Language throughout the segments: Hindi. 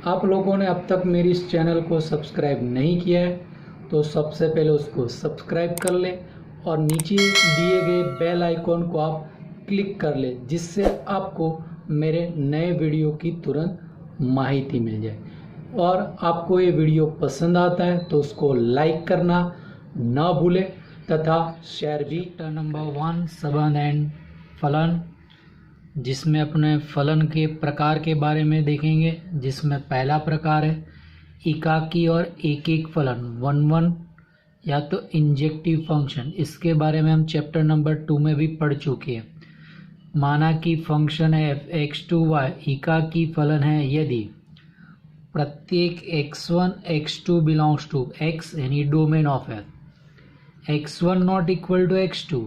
आप लोगों ने अब तक मेरी इस चैनल को सब्सक्राइब नहीं किया है तो सबसे पहले उसको सब्सक्राइब कर लें और नीचे दिए गए बेल आइकॉन को आप क्लिक कर लें, जिससे आपको मेरे नए वीडियो की तुरंत माहिती मिल जाए। और आपको ये वीडियो पसंद आता है तो उसको लाइक करना ना भूलें तथा शेयर भी। चैप्टर नंबर 1 संबंध एंड फलन, जिसमें अपने फलन के प्रकार के बारे में देखेंगे। जिसमें पहला प्रकार है एकाकी और एक एक फलन 1 या तो इंजेक्टिव फंक्शन। इसके बारे में हम चैप्टर नंबर 2 में भी पढ़ चुके हैं। माना कि फंक्शन है f(x2y) एकाकी फलन है यदि प्रत्येक x1 x2 belongs to x any domain of f, x1 not equal to x2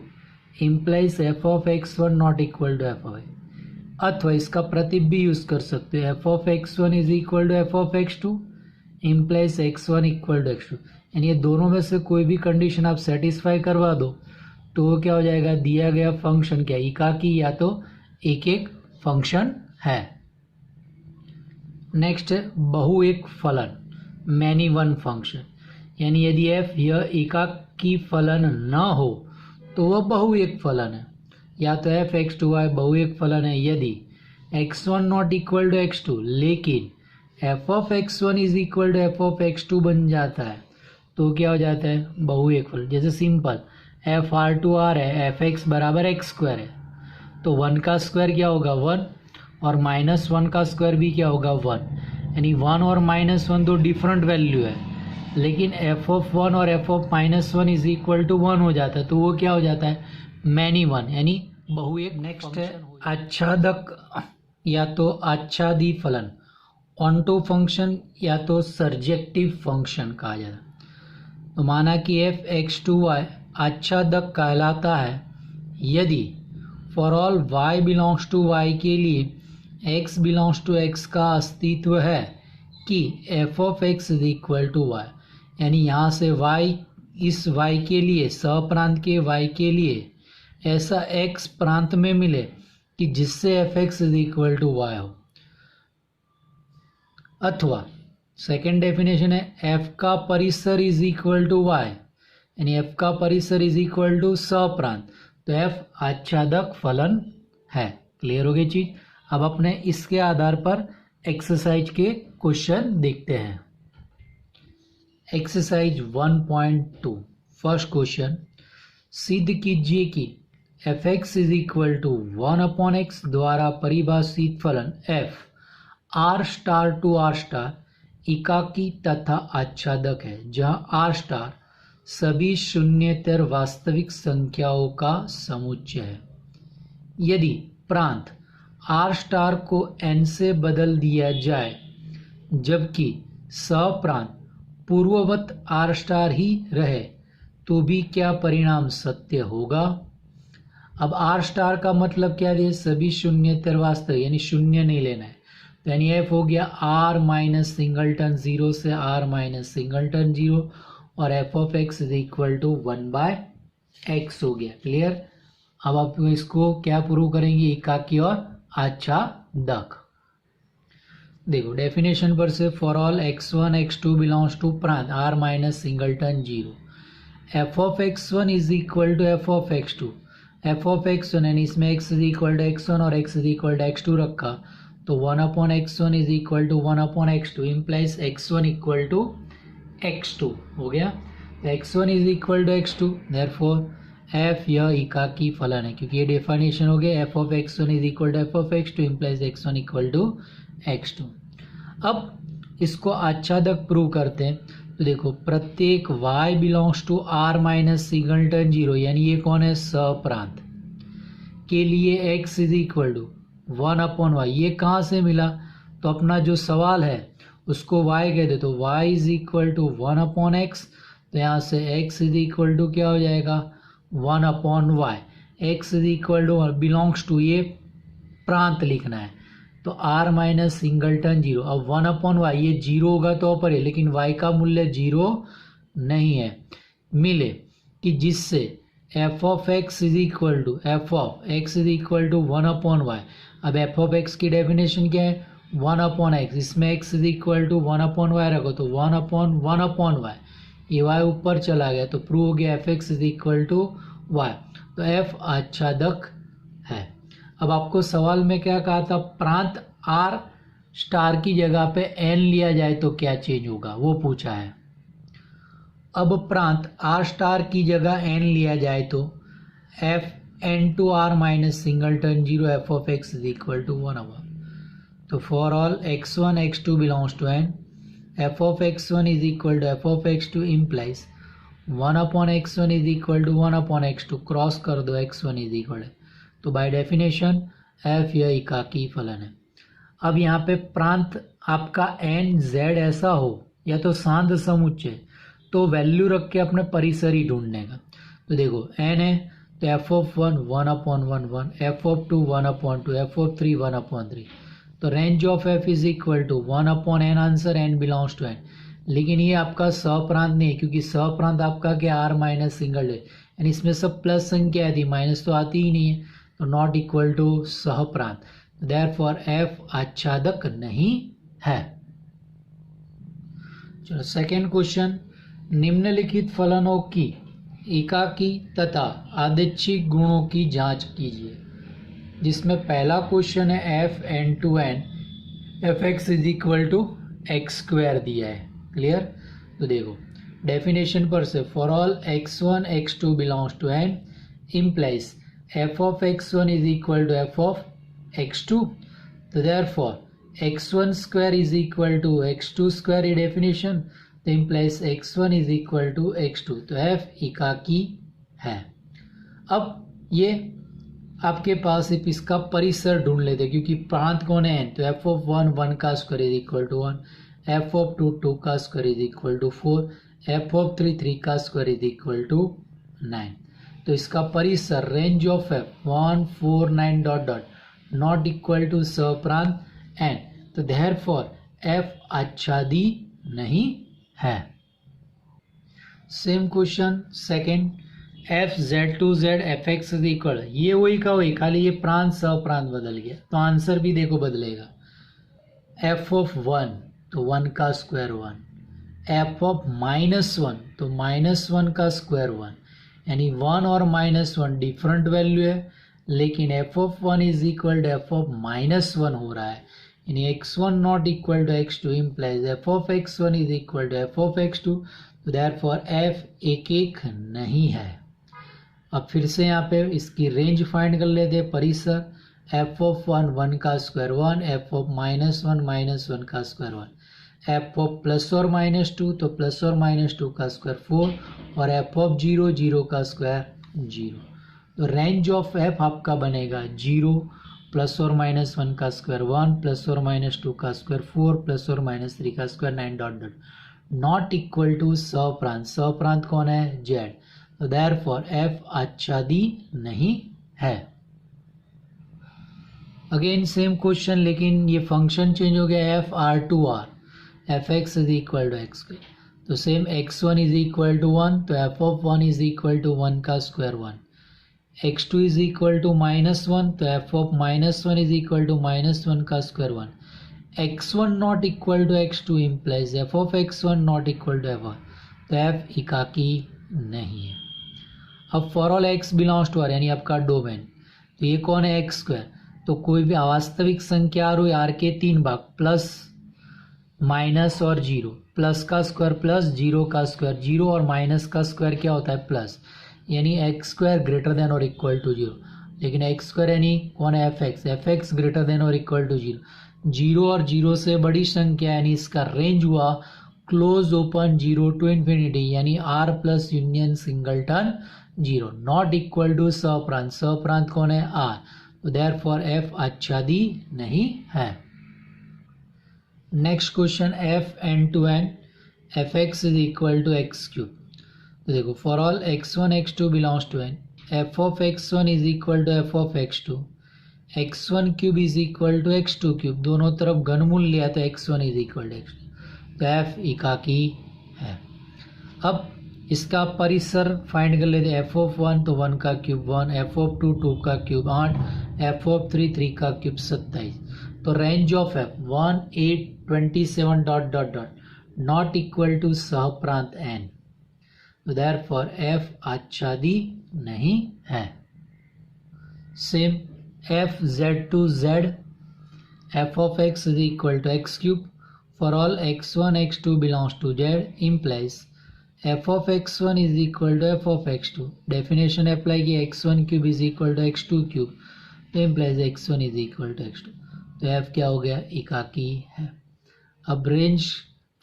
implies f of x1 not equal to f of x। अथवा इसका प्रतीक भी यूज कर सकते हैं, f of x1 is equal to f of x2 implies x1 equal to x2। यानी ये दोनों में से कोई भी कंडीशन आप सेटिस्फाई करवा दो तो वो क्या हो जाएगा, दिया गया फंक्शन क्या एकाकी या तो एक एक फंक्शन है। नेक्स्ट है बहु एक फलन मैनी वन फंक्शन। यानी यदि f यह एकाकी फलन न हो तो वह बहु एक फलन है। या तो f(x2y) बहु एक फलन है यदि x1 not equal to x2 लेकिन f of x1 is equal to f of x2 बन जाता है तो क्या हो जाता है बहु एक फलन। जैसे सिंपल f(r2r) है, f(x) बराबर x² है तो 1 का स्क्वायर क्या होगा 1 और -1 का स्क्वायर भी क्या होगा 1। यानी 1 और -1 दो डिफरेंट वैल्यू है, लेकिन f ऑफ 1 और f of -1 is equal to 1 हो जाता है तो वो क्या हो जाता है मैनी वन, यानी बहु एक। नेक्स्ट है आच्छादक या तो आच्छादी फलन ऑन्टो फंक्शन या तो सर्जेक्टिव फंक्शन कहा जाता है। तो माना कि f(x2y) आच्छादक कहलाता है यदि for all y belongs to y के लिए x बिलोंग्स टू x का अस्तित्व है कि f of x is equal to y। यानी यहाँ से y इस y के लिए सप्रांत के y के लिए ऐसा x प्रांत में मिले कि जिससे f(x) is equal to y हो। अथवा सेकेंड डेफिनेशन है f का परिसर इज इक्वल टू y, यानी f का परिसर इज इक्वल टू सप्रांत, तो f आच्छादक फलन है। क्लियर हो गई चीज। अब अपने इसके आधार पर एक्सरसाइज के क्वेश्चन देखते हैं। एक्सरसाइज 1.2 फर्स्ट क्वेश्चन, सिद्ध कीजिए कि f(x) is equal to 1/x द्वारा परिभाषित फलन f r* टू r* एकाकी तथा आच्छादक है, जहां r* सभी शून्येतर वास्तविक संख्याओं का समुच्चय है। यदि प्रांत r* को n से बदल दिया जाए जबकि सप्रांत पूर्ववत r* ही रहे तो भी क्या परिणाम सत्य होगा। अब r* का मतलब क्या है, सभी शून्येतर वास्तविक, यानी शून्य नहीं लेना है। तो यानी f हो गया r माइनस सिंगलटन 0 से r माइनस सिंगलटन 0 और f of x is equal to 1/x हो गया। क्लियर। अब आप इसको क्या प्रूव करेंगे, एकाकी और आच्छादक। देखो डेफिनेशन पर से for all x1 x2 belongs to प्रांत r minus singleton 0, f of x1 is equal to f of x2, f of x1 यानी इसमें x is equal to x1 और x is equal to x2 रखा तो 1/x1 is equal to 1/x2 implies x1 equal to x2 हो गया। x1 is equal to x2, therefore f यह एकाकी फलन है क्योंकि ये डेफिनेशन हो गया f of x1 is equal to f of x2 implies x1 equal to x2। अब इसको आच्छादक प्रूव करते हैं। तो देखो प्रत्येक y belongs to r minus singleton 0, यानी ये कौन है सप्रांत के लिए x is equal to 1/y। ये कहाँ से मिला, तो अपना जो सवाल है उसको y कह दे तो y is equal to 1/x, तो यहाँ से x इज इक्वल टू क्या हो जाएगा 1/y। x is equal to belongs to ये प्रांत लिखना है तो r माइनस सिंगलटन 0। अब 1/y ये 0 होगा तो ऊपर है, लेकिन y का मूल्य 0 नहीं है, मिले कि जिससे f of x is equal to 1/y। अब f ऑफ x की डेफिनेशन क्या है, 1/x, इसमें x is equal to 1/y रखो तो 1/1/y, ये y ऊपर चला गया तो प्रूव हो गया fx is equal to y। तो f आच्छादक है। अब आपको सवाल में क्या कहा था, प्रांत r स्टार की जगह पे n लिया जाए तो क्या चेंज होगा, वो पूछा है। अब प्रांत r स्टार की जगह n लिया जाए तो f n to r minus singleton 0 f of x is equal to 1/। तो for all x1 x2 belongs to n, f of x1 is equal to f of x2 implies 1/x1 is equal to 1/x2, cross कर दो x1 is equal है, तो बाय डेफिनेशन f यह एकाकी फलन है। अब यहाँ पे प्रांत आपका n z ऐसा हो या तो सांद्र समुच्चय, तो वैल्यू रख के अपने परिसर ही ढूंढने का। तो देखो n है तो f of 1 1/1 f of 2 1/2 f of 3 1/3, तो range of f is equal to 1/n, answer n belongs to n। लेकिन ये आपका सहप्रांत नहीं है, क्योंकि सहप्रांत आपका क्या r माइनस सिंगल है, यानी इसमें सब प्लस संख्या थी, माइनस तो आती ही नहीं है, तो नॉट इक्वल टू सहप्रांत, देयरफॉर f आच्छादक नहीं है। चलो सेकेंड क्वेश्चन, निम्नलिखित फलनों की एकाकी तथा आदिच्छिक गुणों की जांच कीजिए, जिसमें पहला क्वेश्चन है f n to n F x is equal to X square दिया है। क्लियर? तो देखो डेफिनेशन पर से, for all x1 x2 belongs to n implies f of x1 is equal to f of x2, तो therefore x1 square is equal to x2 square, ये डेफिनेशन, तो implies x1 is equal to x2, तो f एकाकी है। अब ये आपके पास एक इसका परिसर ढूंढ लेते, क्योंकि प्रांत कौन है n, तो f ऑफ 1 1 का square is equal to 1, f of 2 2 का square is equal to 4, f of 3 3 का स्क्वायर इज इक्वल टू 9। तो इसका परिसर range of f 1 4 9 dot dot not equal to सहप्रांत n, तो देयरफॉर f आच्छादी नहीं है। Same question second, F Z to Z F x is equal, ये वही का वही, खाली ये प्रांत सहप्रांत बदल गया, तो आंसर भी देखो बदलेगा। एफ ऑफ 1 तो 1 का स्क्वायर 1, एफ ऑफ -1 तो -1 का स्क्वायर 1, यानी 1 और -1 डिफरेंट वैल्यू है, लेकिन F of 1 is equal to F of -1 हो रहा है, यानी x1 not equal to x2 implies F of x1 is equal to F of x2, तो देयरफॉर f एक नहीं है। अब फिर से यहाँ पे इसकी रेंज फाइंड कर लेते हैं, परिसर f ऑफ 1 1 का स्क्वायर 1, f ऑफ -1 का स्क्वायर 1, f ऑफ प्लस और -2 तो प्लस और -2 का स्क्वायर 4, और f ऑफ 0 0 का स्क्वायर 0, तो रेंज ऑफ f आपका बनेगा 0 प्लस और -1 का स्क्वायर 1 प्लस और -2 का स्क्वायर 4 प्लस और -3 का square 9 dot dot, not equal to सहप्रांत, सहप्रांत कौन है, z, तो देयरफॉर f आच्छादी नहीं है। अगेन सेम क्वेश्चन, लेकिन ये फंक्शन चेंज हो गया, f r to r F x is equal to X square, तो same x1 is equal to 1 तो f of 1 is equal to 1 का square 1, x2 is equal to -1 तो f of -1 is equal to -1 का square 1, x1 not equal to x2 implies F of x1 not equal to f1, तो f एकाकी नहीं है। अब for all x belongs to r, यानी आपका डोमेन, तो ये कौन है एक्स स्क्वायर, तो कोई भी अवास्तविक संख्या आर हुई, आर के 3 भाग, प्लस माइनस और 0, प्लस का स्क्वायर प्लस 0 का स्क्वायर, 0 और माइनस का स्क्वायर क्या होता है प्लस, यानी एक्स स्क्वायर ग्रेटर देन और इक्वल टू 0, लेकिन एक्स स्क्वायर यानी कौन है एफ एक्स ग्रेटर देन और इक्वल टू 0, 0 और 0 से बड़ी संख्या, यानी इसका रेंज हुआ क्लोज ओपन 0 टू इन्फिनिटी, यानी r plus union singleton 0, not equal to सहप्रांत, सहप्रांत कौन है r, तो देयरफॉर f आच्छादी नहीं है। Next question, f n to n F x is equal to x cube, तो देखो for all x1 x2 belongs to n, f of x1 is equal to F of x2, x1 cube is equal to x2 cube, दोनों तरफ घनमूल लिया तो x1 is equal to x2, तो f एकाकी है। अब इसका परिसर फाइंड कर लेते, एफ ऑफ 1 तो 1 का क्यूब 1, एफ ऑफ 2 2 का क्यूब 8, एफ ऑफ 3 3 का क्यूब 27, तो range of f 1, 8, 27 dot dot dot not equal to सहप्रांत एन, देयरफॉर एफ आच्छादी नहीं है। Same f Z to Z f of x is equal to x cube for all x1 x2 belongs to z implies f of x1 is equal to f of x2। Definition apply की x1 cube is equal to x2 cube, तो implies x1 is equal to x2, तो f क्या हो गया, एकाकी है। अब रेंज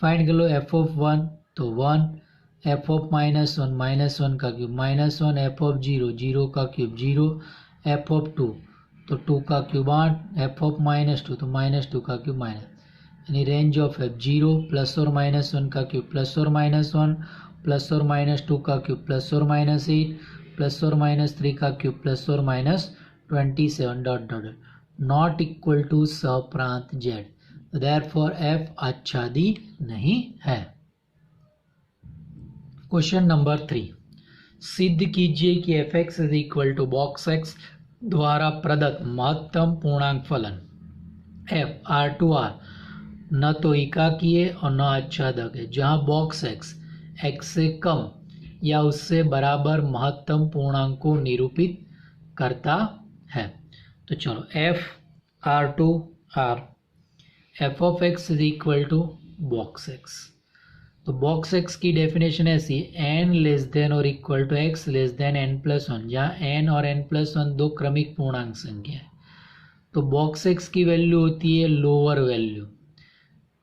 फाइंड कर लो, f of 1 तो 1, f of -1 का क्यूब -1, f of 0 का क्यूब 0, f of 2 तो 2 का क्यूब 8, f of -2 तो -2 का क्यूब माइनस, यानी रेंज ऑफ एफ 0 +or-1 का क्यूब +or-1 +or-2 का क्यूब +or-8 +or-3 का cube +or-27 dot dot not equal to सहप्रांत जेड, देयरफॉर एफ आच्छादी नहीं है। क्वेश्चन नंबर 3, सिद्ध कीजिए कि f x is equal to box x द्वारा प्रदत्त महत्तम पूर्णांक फलन एफ आर टू आर न तो एकाकीय और न आच्छादक है, जहां बॉक्स एक्स एक्स से कम या उससे बराबर महत्तम पूर्णांक को निरूपित करता है। तो चलो f are to are f of x is equal to box x, तो बॉक्स एक्स की डेफिनेशन ऐसी है, एन लेस देन और equal to x less than n plus one, जहाँ एन और एन प्लस वन दो क्रमिक पूर्णांक संख्या है। तो बॉक्स एक्स की वैल्यू होती है lower value,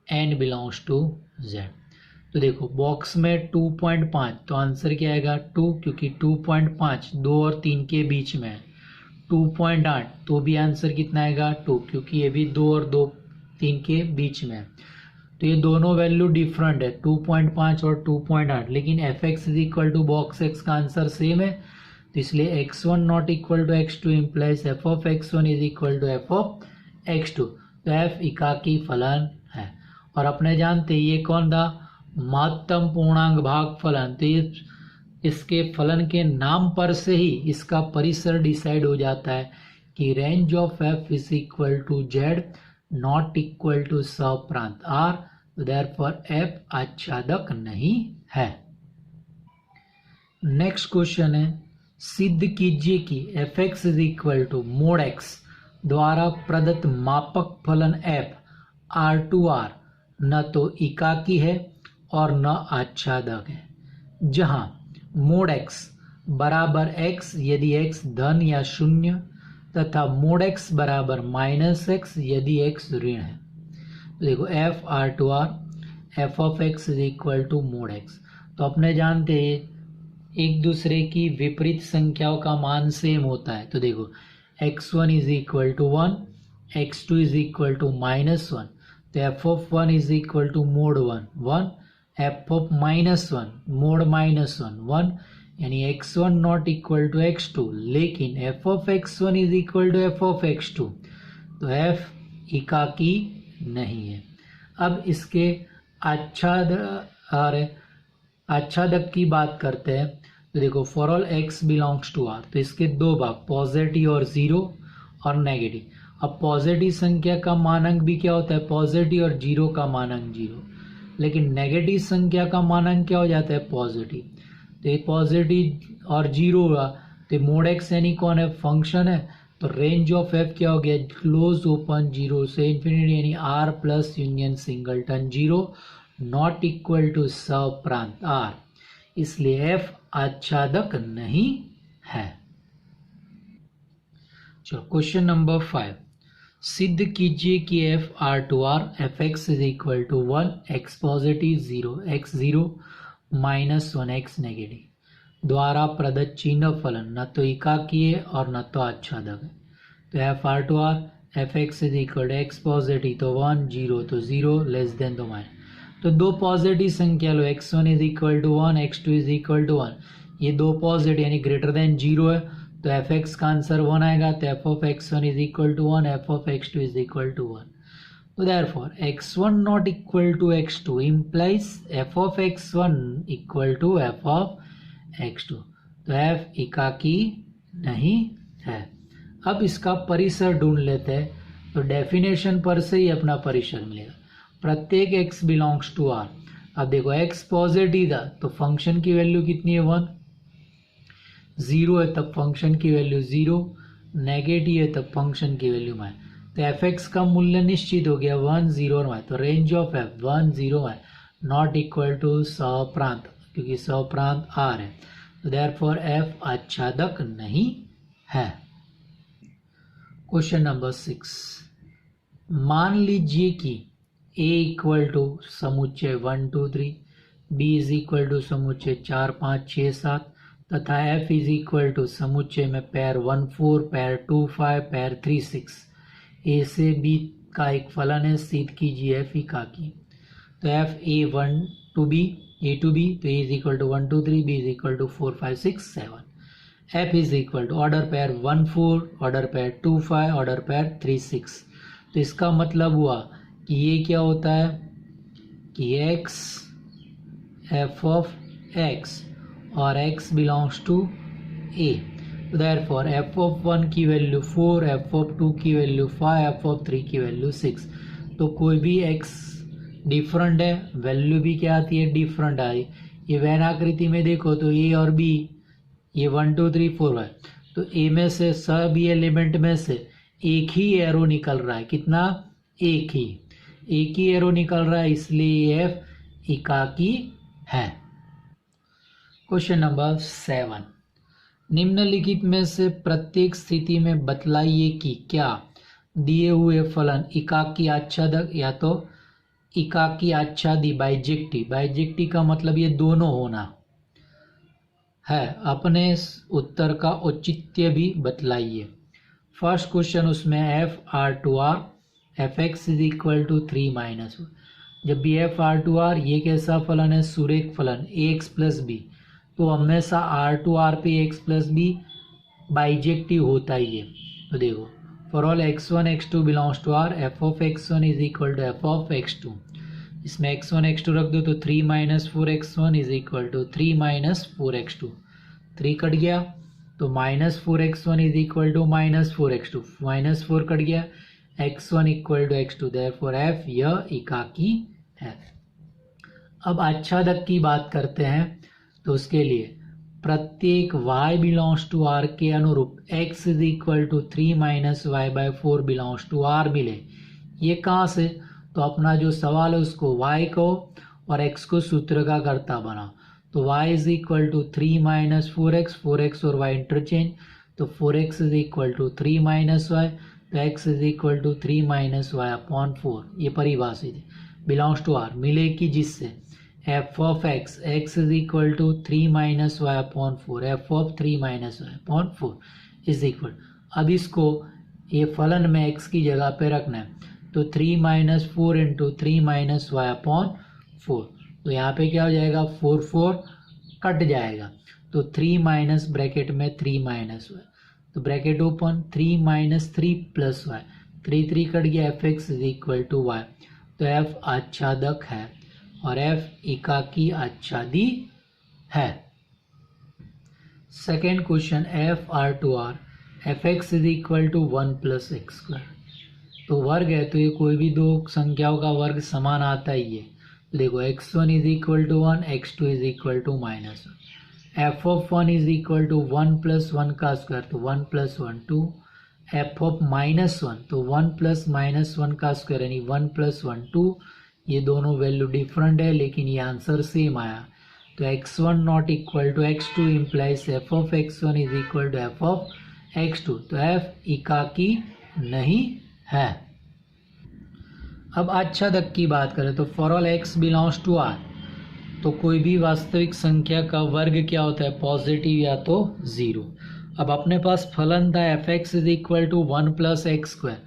n belongs to Z. तो देखो बॉक्स में 2.5, तो आंसर क्या आएगा 2, क्योंकि 2.5 2 और 3 के बीच में है। 2.8 तो भी आंसर कितना आएगा 2, क्योंकि ये भी 2 और 3 के बीच में है। तो ये दोनों वैल्यू डिफरेंट है, 2.5 और 2.8, लेकिन f x is equal to box x का आंसर सेम है, तो इसलिए x1 not equal to x2 implies F of x1 is equal to F of x2। तो एफ एकाकी फलन है, और अपने जानते ये कौन था, महत्तम पूर्णांक भाग फलन। तो ये इसके फलन के नाम पर से ही इसका परिसर डिसाइड हो जाता है कि range of f is equal to z not equal to सहप्रांत आर, देयरफॉर एफ आच्छादक नहीं है। नेक्स्ट क्वेश्चन है, सिद्ध कीजिए कि f x is equal to mod x द्वारा प्रदत्त मापक फलन एफ आर टू आर न तो एकाकी है और न आच्छादक है, जहां मोड एक्स बराबर एक्स यदि एक्स धन या शून्य तथा मोड एक्स बराबर -x यदि एक्स ऋण है। तो देखो f are to are f of x is equal to mod x, तो अपने जानते हैं एक दूसरे की विपरीत संख्याओं का मान सेम होता है। तो देखो x1 is equal to 1, x2 is equal to -1, तो f of 1 is equal to mod 1 f of -1 mod -1 यानी x1 not equal to x2, लेकिन F of x1 is equal to F of x2, तो f एकाकी नहीं है। अब इसके आच्छादक की बात करते हैं। तो देखो for all x belongs to r, तो इसके दो भाग पॉजिटिव और जीरो और नेगेटिव। अब पॉजिटिव संख्या का मानांक भी क्या होता है, पॉजिटिव, और जीरो का मानांक जीरो, लेकिन नेगेटिव संख्या का मानांक क्या हो जाता है, पॉजिटिव। तो ये पॉजिटिव और जीरो हुआ, तो मोड एक्स यानी कौन है, फंक्शन है। तो रेंज ऑफ एफ क्या हो गया, क्लोज ओपन जीरो से इन्फिनिटी, यानी r plus union singleton zero not equal to सहप्रांत आर, इसलिए एफ आच्छादक नहीं है। चलो क्वेश्चन नंबर 5, सिद्ध कीजिए कि f are to are f x is equal to 1 x positive 0 x 0 -1 x negative द्वारा प्रदत्त चिन्ह फलन न तो एकाकीय और न तो आच्छादक है। तो f are to are f x is equal to x positive तो 1, 0 तो 0, लेस देन तो माइनस, तो दो पॉजिटिव संख्या लो, x1 is equal to 1 x2 is equal to 1, ये दो पॉजिटिव यानी ग्रेटर देन 0 है, तो एफ एक्स का आंसर 1 आएगा। तो f of x1 is equal to 1 f of x2 is equal to 1, तो therefore x1 not equal to x2 implies F of x1 equal to F of x2, तो f एकाकी नहीं है। अब इसका परिसर ढूंढ लेते हैं, तो डेफिनेशन पर से ही अपना परिसर मिलेगा। प्रत्येक x बिलोंग्स टू R। अब देखो x पॉजिटिव था तो फंक्शन की वैल्यू कितनी है 1, 0 है तब फंक्शन की वैल्यू 0, नेगेटिव है तब फंक्शन की वैल्यू y। तो f(x) का मूल्य निश्चित हो गया 1, 0 और y। तो range of f 1, 0 y not equal to सप्रांत, क्योंकि सप्रांत R है, तो देयरफॉर f आच्छादक नहीं है। क्वेश्चन नंबर 6, मान लीजिए कि a इक्वल टू समुच्चय 1, 2, 3, b इज इक्वल टू समुच्चय 4, 5, 6, 7 तथा f इज इक्वल टू समुच्चय में पैर 1, 4, पैर 2, 5, पैर 3, 6। a से b का एक फलन है, सिद्ध कीजिए f एकाकी। तो f a1 to b, a to b, तो a is equal to 1, 2, 3, b is equal to 4, 5, 6, 7। f is equal to order pair 1, 4, order पैर 2, 5, ऑर्डर पैर 3, 6। तो इसका मतलब हुआ कि ये क्या होता है कि x f of x और x belongs to a। Therefore f of 1 की वैल्यू 4, f of 2 की वैल्यू 5, f of 3 की वैल्यू 6। तो कोई भी x डिफरेंट है, वैल्यू भी क्या आती है, डिफरेंट आई। ये वैन आकृति में देखो तो a और b, ये 1, 2, 3, 4 है, तो a में से सभी एलिमेंट में से एक ही एरो निकल रहा है। कितना? एक ही एरो निकल रहा है, इसलिए f एकाकी है। क्वेश्चन नंबर 7, निम्नलिखित में से प्रत्येक स्थिति में बतलाइए कि क्या दिए हुए फलन एकाकी आच्छादक या तो एकाकी आच्छादी बाइजेक्टिव, बाइजेक्टिव का मतलब ये दोनों होना है। अपने उत्तर का औचित्य भी बतलाइए। फर्स्ट क्वेश्चन उसमें f(r)(r), f(x) is equal to 3 minus. जब भी f(r)(r) ये कैसा फलन है, सुरेख फलन ax प्लस b, तो हमेशा r(r) पे x प्लस b बाइजेक्टिव होता ही है। तो देखो for all x1 x2 belongs to r, f of x1 is equal to f of x2। इसमें x1 x2 रख दो तो 3 minus 4x1 is equal to 3 minus 4x2। 3 cut गया तो minus 4x1 is equal to minus 4x2, minus 4 cut गया, x1 equal to x2, therefore f यह एकाकी है। अब आच्छादक की बात करते हैं, तो उसके लिए प्रत्येक y बिलोंग्स टू r के अनुरूप x is equal to 3 minus y by 4 belongs to r मिले। ये कहाँ से? तो अपना जो सवाल है उसको y को और x को सूत्र का कर्ता बना। तो y is equal to 3 minus 4x, 4x और y इंटरचेंज, तो 4x is equal to 3 minus y, तो x is equal to 3 minus y upon 4। ये परिभाषित है, बिलोंग्स टू r मिले कि जिससे f of x, x is equal to 3 minus y upon 4, f of 3 minus y upon 4 is equal. अब इसको ये फलन में x की जगह पे रखना है, तो 3 minus 4 into 3 minus y upon 4, तो यहाँ पे क्या हो जाएगा, 4 4 कट जाएगा, तो 3 माइनस ब्रैकेट में 3 माइनस वाई, तो bracket open 3 minus 3 plus y, 3 3 cut गया, f x is equal to y. तो f आच्छादक है और f एकाकी आच्छादी है। Second question f(r)(r), f(x) is equal to 1 plus x square. तो वर्ग है तो ये कोई भी दो संख्याओं का वर्ग समान आता ही है। तो देखो x1 is equal to 1, x2 is equal to minus 1, f of 1 is equal to 1 plus 1 का स्क्वायर, तो 1 प्लस 1 2, f ऑफ माइनस 1 तो 1 प्लस माइनस 1 का स्क्वायर यानी 1 प्लस 1 2। ये दोनों वैल्यू डिफरेंट है लेकिन ये आंसर सेम आया। तो x1 not equal to x2 implies f of x1 is equal to f of x2, तो f एकाकी नहीं है। अब आच्छादक की बात करें तो for all x belongs to r, तो कोई भी वास्तविक संख्या का वर्ग क्या होता है, पॉजिटिव या तो 0। अब अपने पास फलन था f(x) is equal to 1 plus x square,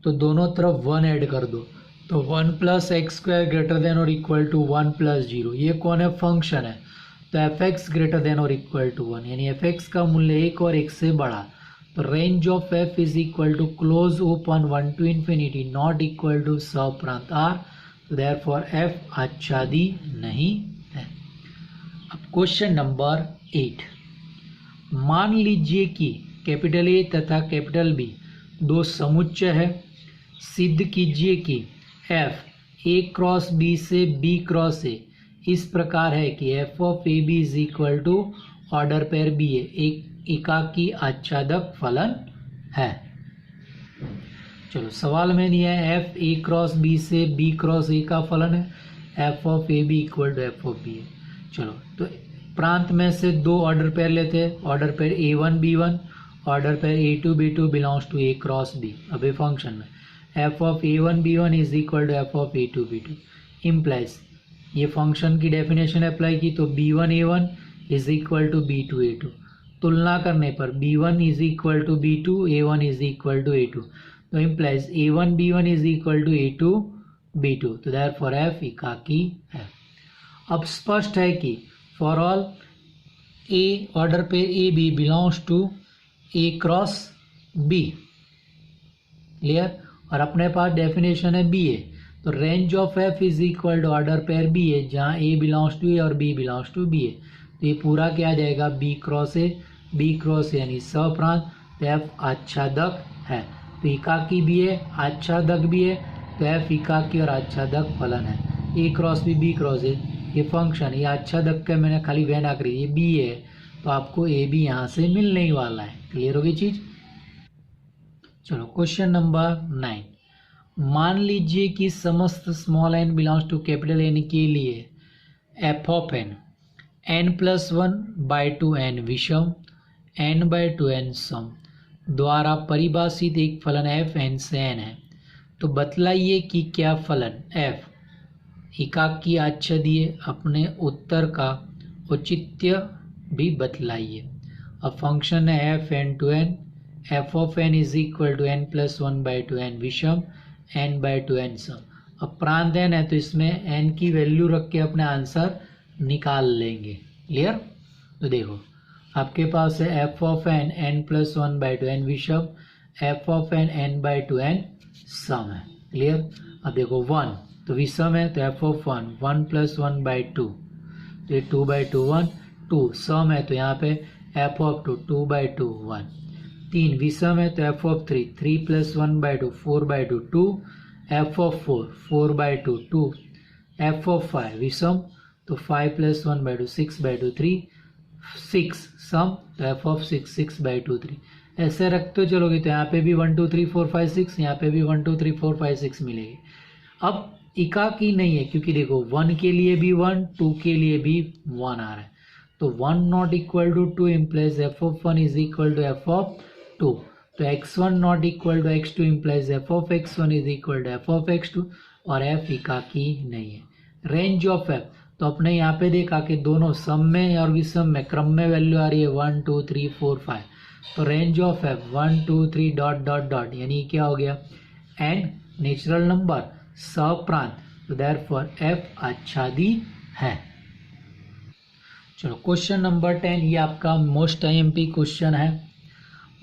तो दोनों तरफ 1 ऐड कर दो, तो 1 plus x square greater than और इक्वल टू 1 प्लस 0। ये कौन है, फंक्शन है, तो f(x) ग्रेटर देन और इक्वल टू 1 यानी f(x) का मूल्य 1 और 1 से बड़ा। तो range of f is equal to close open 1 to infinity not equal to सप्रांत r, तो देयरफॉर f आच्छादी नहीं है। अब क्वेश्चन नंबर 8, मान लीजिए कि कैपिटल A तथा कैपिटल B दो समुच्चय है सिद्ध कीजिए कि एफ ए क्रॉस बी से बी क्रॉस ए इस प्रकार है कि f of A b is equal to order pair b a, एक एकाकी आच्छादक फलन है। चलो सवाल में दिया है एफ ए क्रॉस बी से बी क्रॉस ए का फलन है, f of A B equal to F of B है। चलो तो प्रांत में से दो ऑर्डर पेयर लेते हैं, order pair A1 B1, order pair A2 B2 belongs to A cross B। अब ये फंक्शन में f of A1 B1 is equal to F of A2 B2 implies, ये फंक्शन की डेफिनेशन अप्लाई की तो B1 A1 is equal to B2 A2, तुलना करने पर B1 is equal to B2, A1 is equal to A2, तो implies A1 B1 is equal to A2 B2, तो देयरफॉर एफ एकाकी है। अब स्पष्ट है कि for all a order pair a b belongs to a cross b, clear, और अपने पास डेफिनेशन है बी ए, तो range of f is equal to order pair b a, जहाँ ए बिलोंग्स टू ए और b belongs to B a, तो ये पूरा क्या आ जाएगा बी क्रॉस ए यानी सप्रांत, तो एफ आच्छादक है, तो एकाकी भी है आच्छादक भी है, तो एफ एकाकी और आच्छादक फलन है। ए क्रॉस बी क्रॉस ए, ये फंक्शन ये आच्छादक का मैंने खाली वैन आकर ये बी है, तो आपको ए बी यहाँ से मिलने ही वाला है। क्लियर होगी चीज। चलो क्वेश्चन नंबर 9, मान लीजिए कि समस्त small n belongs to capital N के लिए F of n n+1/2 n विषम n/2 n सम द्वारा परिभाषित एक फलन f n से n है, तो बतलाइए कि क्या फलन f एकाकी आच्छादीय, अपने उत्तर का औचित्य भी बतलाइए। अब फंक्शन है f N to N, f of n is equal to n+1/2 n विषम n/2 n सम। अब प्रांत n है तो इसमें n की वैल्यू रख के अपने आंसर निकाल लेंगे। क्लियर, तो देखो आपके पास है f of n n+1/2 n विषम, f of n n/2 n सम है। क्लियर, अब देखो 1 तो विषम है तो एफ ऑफ 1 1+1/2, तो ये 2/2 1, 2 सम है तो यहाँ पे एफ ऑफ 2 2/2 1, 3 विषम है तो f of 3 3+1/2 4/2 2, F of 4 4/2 2, F of 5 विषम तो 5+1/2 6/2 3, 6 सम तो एफ ऑफ 6 6/2 3। ऐसे रखते चलोगे तो यहाँ पे भी 1 2 3 4 5 6, यहाँ पे भी 1 2 3 4 5 6 मिलेगी। अब एकाकी नहीं है क्योंकि देखो 1 के लिए भी 1, 2 के लिए भी 1 आ रहा है, तो 1 not equal to 2 implies F of 1 is equal to F of 2, तो x1 not equal to x2 implies F of x1 is equal to F of x2, और f एकाकी नहीं है। रेंज ऑफ f तो अपने यहाँ पे देखा कि दोनों सम में और विषम में क्रम में वैल्यू आ रही है 1 2 3 4 5, तो range of f 1 2 3 dot dot dot यानी क्या हो गया n नेचुरल नंबर सप्रांत, तो देयरफॉर f आच्छादी है। चलो क्वेश्चन नंबर 10, ये आपका मोस्ट आईएमपी क्वेश्चन है।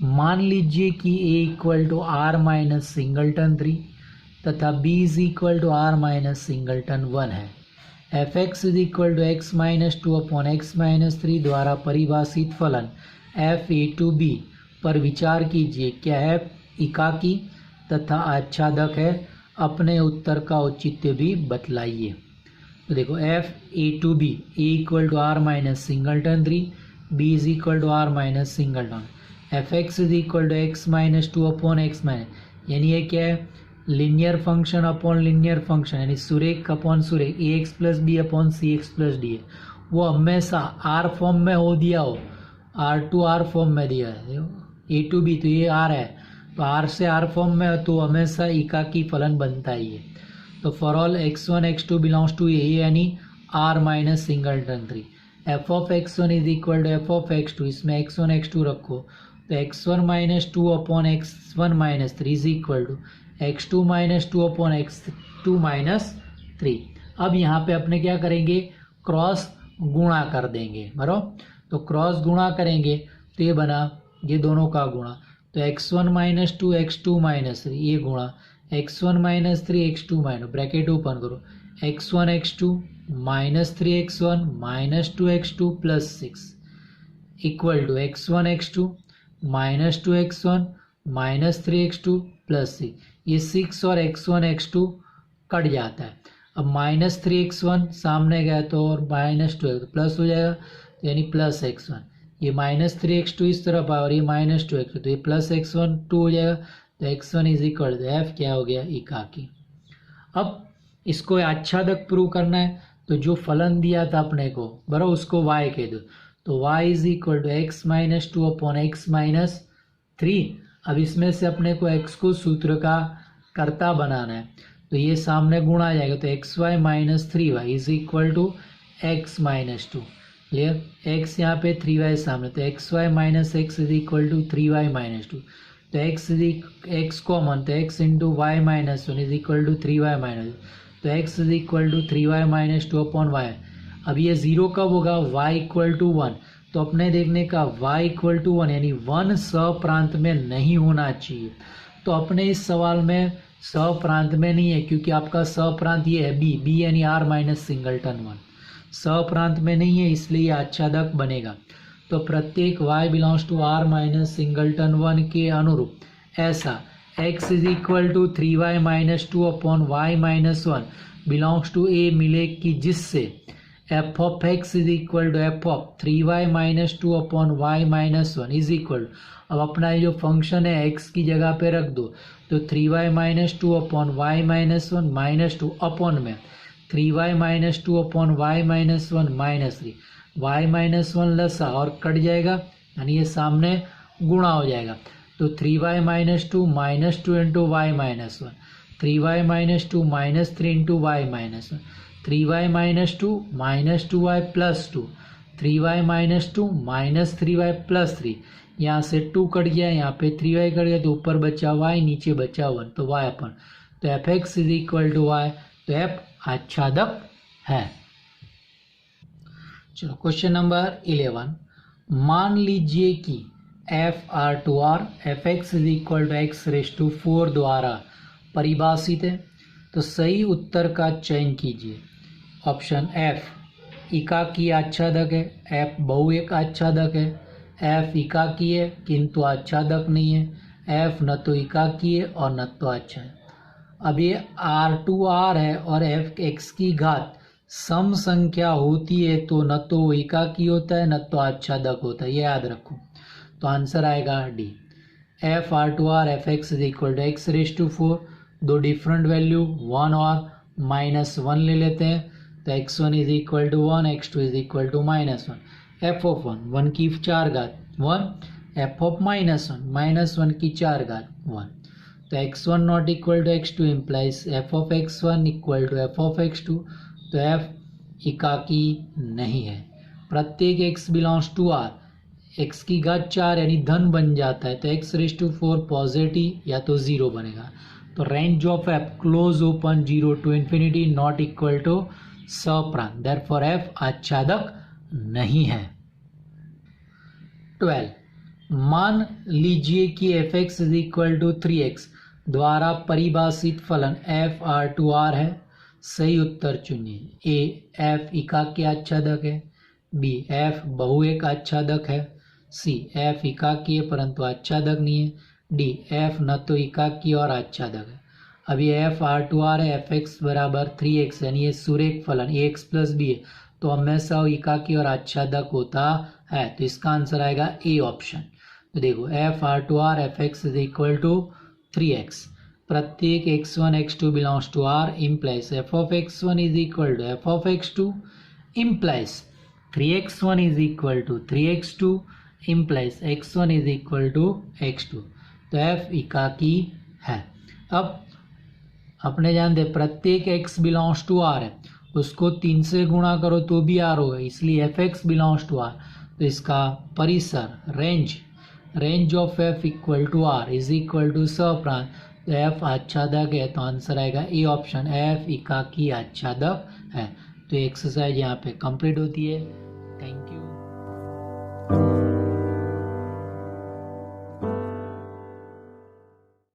मान लीजिए कि a equal to r minus singleton 3 तथा b is equal to r minus singleton 1 है। F x is equal to x minus 2 upon x minus 3 द्वारा परिभाषित फलन एफ ए टू बी पर विचार कीजिए। क्या है एकाकी तथा आच्छादक है, अपने उत्तर का औचित्य भी बतलाइए। तो देखो f A to B, A equal to R minus singleton 3, B is equal to R minus singleton, f x is equal to x minus 2 upon x minus, यानी ये क्या है linear function upon linear function, यानी सुरेख अपॉन सुरेख, a x plus b upon c x plus d है, वो हमेशा आर फॉर्म में हो दिया हो, आर टू आर फॉर्म में दिया है, ए टू बी तो ये आर है, तो आर से आर फॉर्म में तो हमेशा एकाकी फलन बनता ही है। तो for all x1 x2 belongs to a यानी r minus singleton 3, f of x1 is equal to F of x2, इसमें x1 x2 रखो तो x1 minus 2 upon x1 minus 3 is equal to x2 minus 2 upon x2 minus 3। अब यहाँ पे अपने क्या करेंगे क्रॉस गुणा कर देंगे, बराबर, तो क्रॉस गुणा करेंगे तो ये बना ये दोनों का गुणा, तो x1 माइनस 2 x2 माइनस 3 ये गुणा x1 minus 3 x2 minus, bracket open करो, x1 x2 minus 3 x1 minus 2 x2 plus 6 equal to x1 x2 minus 2 x1 minus 3 x2 plus 6, ये 6 और x1 x2 कट जाता है। अब -3x1 सामने गया तो और -2 प्लस हो जाएगा, तो यानी +x1। ये -3x2 इस तरफ आया और ये -2x2, तो ये +x1 2 हो जाएगा, तो x1 is equal to f क्या हो गया, एकाकी। अब इसको आच्छादक प्रूव करना है, तो जो फलन दिया था अपने को बराबर उसको y कह दो, तो y is equal to x minus 2 upon x minus 3। अब इसमें से अपने को x को सूत्र का कर्ता बनाना है, तो ये सामने गुणा आ जाएगा, तो x y minus 3y is equal to x minus 2। Clear, x यहाँ पे 3y सामने, तो x y minus x is equal to 3y minus 2, तो x कॉमन, तो x into y minus 1 is equal to 3y minus, तो x is equal to 3y minus 2 upon y. अब ये जीरो कब होगा, y इक्वल टू 1, तो अपने देखने का y इक्वल टू 1 यानी 1 सप्रांत में नहीं होना चाहिए। तो अपने इस सवाल में सप्रांत में नहीं है, क्योंकि आपका सप्रांत ये है b यानी r माइनस सिंगलटन 1 सप्रांत में नहीं है, इसलिए आच्छादक बनेगा। तो प्रत्येक y belongs to r minus singleton 1 के अनुरूप ऐसा x is equal to 3y minus 2 upon y minus 1 belongs to a मिले कि जिससे f of x is equal to f of 3y minus 2 upon y minus 1 is equal. अब अपना ये जो फंक्शन है x की जगह पे रख दो, तो 3y minus 2 upon y minus 1 minus 2 upon में 3y minus 2 upon y minus 1 minus 3, y minus 1 लसा और कट जाएगा, यानी ये सामने गुणा हो जाएगा, तो 3y minus 2 minus 2 into y minus 1, 3y minus 2 minus 3 into y minus 1, 3y minus 2 minus 2y plus 2, 3y minus 2 minus 3y plus 3, यहाँ से 2 कट गया, यहाँ पे 3y कट गया, तो ऊपर बचा y नीचे बचा 1, तो y अपन, तो f x is equal to y, तो f आच्छादक है। चलो क्वेश्चन नंबर 11, मान लीजिए कि f are to are f x is equal to x raise to 4 द्वारा परिभाषित है, तो सही उत्तर का चयन कीजिए। ऑप्शन एफ एकाकी आच्छादक है, एफ बहुएक आच्छादक है, एफ एकाकी है किंतु आच्छादक नहीं है, एफ न तो एकाकी है और न तो अच्छा है। अब ये आर टू आर है और एफ एक्स की घात सम संख्या होती है, तो न तो वो एकाकी होता है न तो आच्छादक होता है, ये याद रखो। तो आंसर आएगा D, f are to are f x is equal to x raise to 4, दो डिफरेंट वैल्यू 1 और -1 ले लेते हैं, तो x1 is equal to 1, x2 is equal to -1, f of 1 की 4 घात 1, एफ ऑफ -1 की 4 घात 1, तो x1 not equal to x2 implies F of x1 equal to F of x2, तो f एकाकी नहीं है। प्रत्येक x belongs to r, x की घात 4 यानी धन बन जाता है, तो x रेस टू 4 पॉजिटिव या तो 0 बनेगा, तो range of f close open 0 to infinity not equal to सप्रांत, देयरफॉर f आच्छादक नहीं है। 12, मान लीजिए कि f x is equal to 3x द्वारा परिभाषित फलन एफ आर टू आर है, सही उत्तर चुनिए। ए एफ एकाकी आच्छादक है, बी एफ बहुएक आच्छादक है, सी एफ एकाकी है परंतु आच्छादक नहीं है, डी एफ न तो एकाकी और आच्छादक है। अब ये एफ आर टू आर है, एफ एक्स बराबर 3x यानी ये सुरेख फलन ए एक्स प्लस बी है, तो हमेशा एकाकी और आच्छादक होता है, तो इसका आंसर आएगा ए ऑप्शन। तो देखो f are to are f x is equal to 3x, प्रत्येक x1 x2 belongs to r implies F of x1 is equal to F of x2 implies 3x1 is equal to 3x2 implies x1 is equal to x2, तो f एकाकी है। अब अपने जानते प्रत्येक x बिलोंग्स टू r है, उसको 3 से गुणा करो तो भी r होगा, इसलिए f x belongs to r, तो इसका परिसर range of f equal to r is equal to सप्रांत, तो f आच्छादक है, तो आंसर आएगा ए ऑप्शन, f एकाकी आच्छादक है। तो एक्सरसाइज यहाँ पे कंप्लीट होती है। Thank you.